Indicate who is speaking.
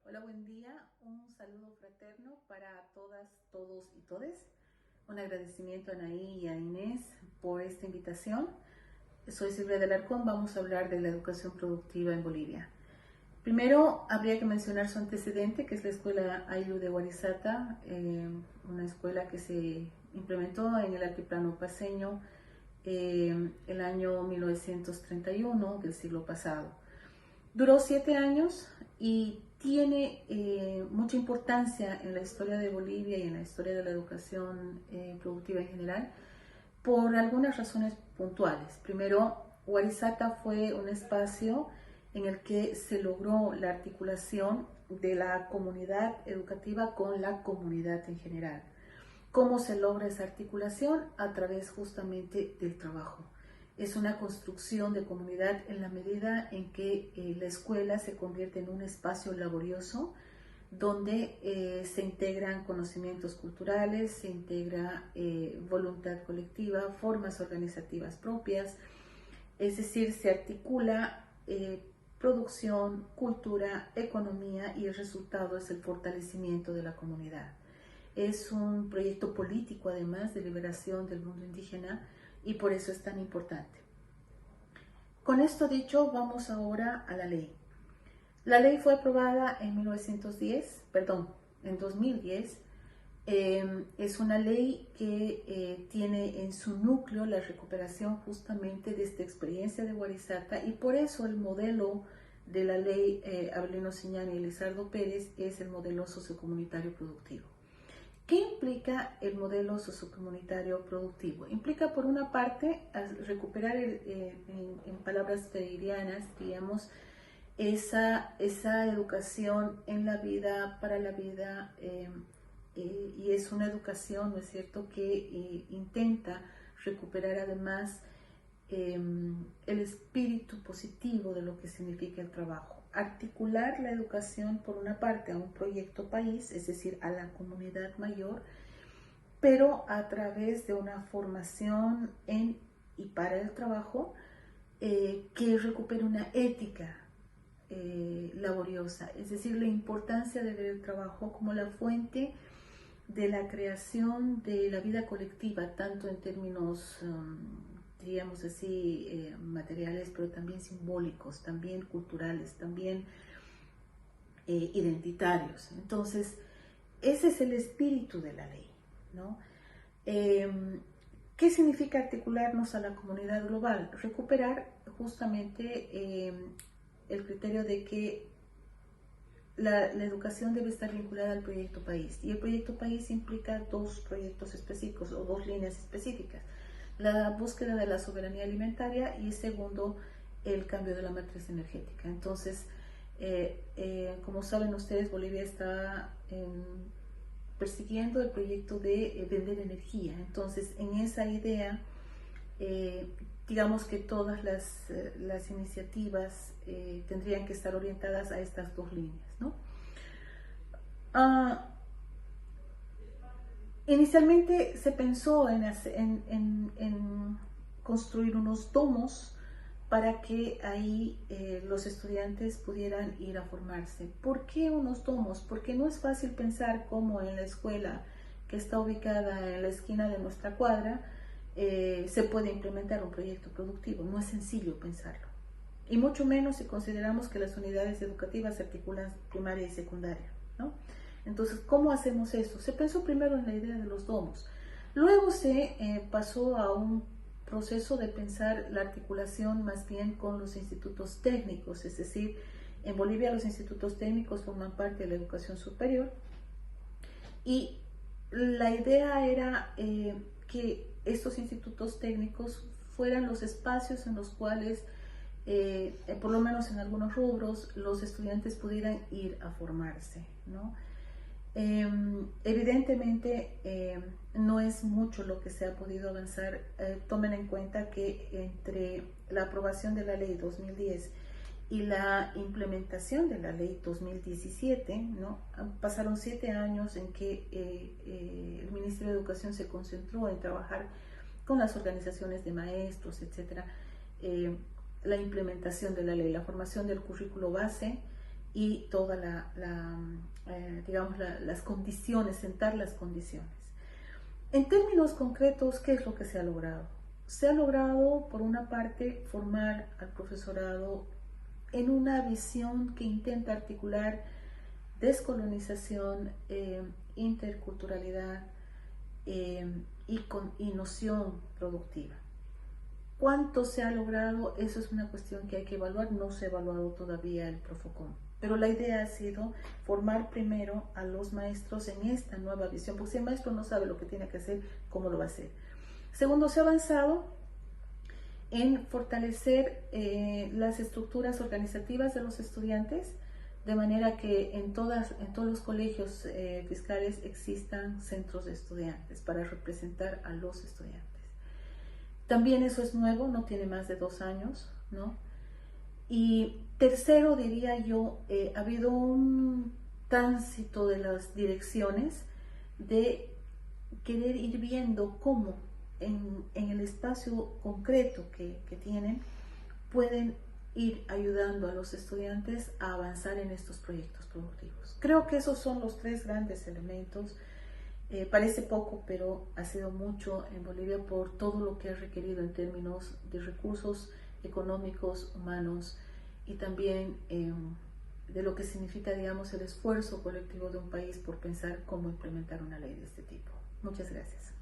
Speaker 1: Hola, buen día. Un saludo fraterno para todas, todos y todes. Un agradecimiento a Anaí y a Inés por esta invitación. Soy Silvia del Arcón. Vamos a hablar de la educación productiva en Bolivia. Primero, habría que mencionar su antecedente, que es la escuela Ayllu de Huarizata, una escuela que se implementó en el altiplano paceño el año 1931 del siglo pasado. Duró 7 años y tiene mucha importancia en la historia de Bolivia y en la historia de la educación productiva en general por algunas razones puntuales. Primero, Huarizata fue un espacio en el que se logró la articulación de la comunidad educativa con la comunidad en general. ¿Cómo se logra esa articulación? A través justamente del trabajo. Es una construcción de comunidad en la medida en que la escuela se convierte en un espacio laborioso donde se integran conocimientos culturales, se integra voluntad colectiva, formas organizativas propias, es decir, se articula producción, cultura, economía y el resultado es el fortalecimiento de la comunidad. Es un proyecto político, además, de liberación del mundo indígena y por eso es tan importante. Con esto dicho, vamos ahora a la ley. La ley fue aprobada en 2010. Es una ley que tiene en su núcleo la recuperación justamente de esta experiencia de Huarizata y por eso el modelo de la ley Abelino Siñani y Lizardo Pérez es el modelo sociocomunitario productivo. ¿Qué implica el modelo sociocomunitario productivo? Implica, por una parte, recuperar, en palabras freirianas, digamos, esa educación en la vida, para la vida, y es una educación, ¿no es cierto?, que intenta recuperar además el espíritu positivo de lo que significa el trabajo. Articular la educación por una parte a un proyecto país, es decir, a la comunidad mayor, pero a través de una formación en y para el trabajo que recupere una ética laboriosa, es decir, la importancia de ver el trabajo como la fuente de la creación de la vida colectiva, tanto en términos diríamos así, materiales, pero también simbólicos, también culturales, también identitarios. Entonces, ese es el espíritu de la ley, ¿no? ¿Qué significa articularnos a la comunidad global? Recuperar justamente el criterio de que la educación debe estar vinculada al proyecto país. Y el proyecto país implica dos proyectos específicos o dos líneas específicas. La búsqueda de la soberanía alimentaria y segundo, el cambio de la matriz energética. Entonces, como saben ustedes, Bolivia está persiguiendo el proyecto de vender energía. Entonces, en esa idea, digamos que todas las iniciativas tendrían que estar orientadas a estas dos líneas, ¿no? Inicialmente se pensó en construir unos domos para que ahí los estudiantes pudieran ir a formarse. ¿Por qué unos domos? Porque no es fácil pensar cómo en la escuela que está ubicada en la esquina de nuestra cuadra se puede implementar un proyecto productivo. No es sencillo pensarlo. Y mucho menos si consideramos que las unidades educativas se articulan primaria y secundaria, ¿no? Entonces, ¿cómo hacemos eso? Se pensó primero en la idea de los domos. Luego se pasó a un proceso de pensar la articulación más bien con los institutos técnicos, es decir, en Bolivia los institutos técnicos forman parte de la educación superior y la idea era que estos institutos técnicos fueran los espacios en los cuales, por lo menos en algunos rubros, los estudiantes pudieran ir a formarse, ¿no? Evidentemente no es mucho lo que se ha podido avanzar. Tomen en cuenta que entre la aprobación de la ley 2010 y la implementación de la ley 2017, ¿no? Pasaron 7 años en que el Ministerio de Educación se concentró en trabajar con las organizaciones de maestros, etcétera, la implementación de la ley, la formación del currículo base, y toda digamos, las condiciones, sentar las condiciones. En términos concretos, ¿qué es lo que se ha logrado? Se ha logrado, por una parte, formar al profesorado en una visión que intenta articular descolonización, interculturalidad y noción productiva. ¿Cuánto se ha logrado? Eso es una cuestión que hay que evaluar. No se ha evaluado todavía el Profocom. Pero la idea ha sido formar primero a los maestros en esta nueva visión, porque si el maestro no sabe lo que tiene que hacer, ¿cómo lo va a hacer? Segundo, se ha avanzado en fortalecer las estructuras organizativas de los estudiantes, de manera que en todos los colegios fiscales existan centros de estudiantes para representar a los estudiantes. También eso es nuevo, no tiene más de 2 años, ¿no? Y tercero, diría yo, ha habido un tránsito de las direcciones de querer ir viendo cómo en el espacio concreto que tienen pueden ir ayudando a los estudiantes a avanzar en estos proyectos productivos. Creo que esos son los 3 grandes elementos. Parece poco, pero ha sido mucho en Bolivia por todo lo que ha requerido en términos de recursos económicos, humanos y también de lo que significa, digamos, el esfuerzo colectivo de un país por pensar cómo implementar una ley de este tipo. Muchas gracias.